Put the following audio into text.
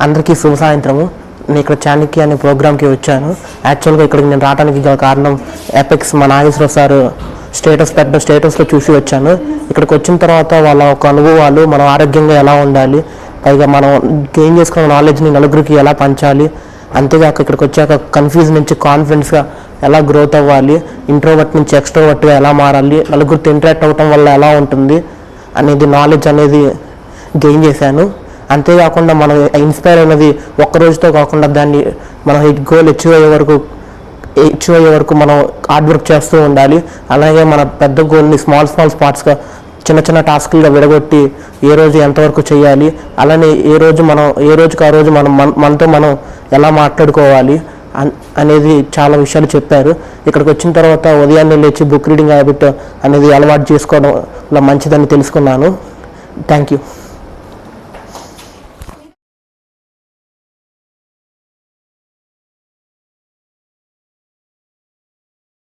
అందరికీ శుభ సాయంత్రము. నేను ఇక్కడ చాణక్య అనే ప్రోగ్రామ్కి వచ్చాను. యాక్చువల్గా ఇక్కడికి నేను రావడానికి గల కారణం ఎపెక్స్ మా నాగేశ్వర సార్ స్టేటస్లో చూసి వచ్చాను. ఇక్కడికి వచ్చిన తర్వాత వాళ్ళ ఒక అనుభవాలు, మనం ఆరోగ్యంగా ఎలా ఉండాలి, పైగా మనం గెయిన్ చేసుకున్న నాలెడ్జ్ని నలుగురికి ఎలా పంచాలి, అంతేగాక ఇక్కడికి వచ్చాక కన్ఫ్యూజ్ నుంచి కాన్ఫిడెన్స్గా ఎలా గ్రోత్ అవ్వాలి, ఇంట్రోవర్ట్ నుంచి ఎక్స్ట్రోవర్ట్గా ఎలా మారాలి, నలుగురితో ఇంటరాక్ట్ అవ్వటం వల్ల ఎలా ఉంటుంది అనేది నాలెడ్జ్ అనేది గెయిన్ చేశాను. అంతేకాకుండా మనం ఇన్స్పైర్ అయినది ఒక్కరోజుతో కాకుండా దాన్ని మనం గోల్ అచీవ్ అయ్యే వరకు మనం హార్డ్ వర్క్ చేస్తూ ఉండాలి. అలాగే మన పెద్ద గోల్ని స్మాల్ పార్ట్స్గా చిన్న టాస్క్లుగా విడగొట్టి ఏ రోజు ఎంతవరకు చేయాలి, అలానే ఏ రోజుకి ఆ రోజు మనతో మనం ఎలా మాట్లాడుకోవాలి అనేది చాలా విషయాలు చెప్పారు. ఇక్కడికి వచ్చిన తర్వాత ఉదయాన్నే లేచి బుక్ రీడింగ్ హ్యాబిట్ అనేది అలవాటు చేసుకోవడం మంచిదని తెలుసుకున్నాను. Thank you.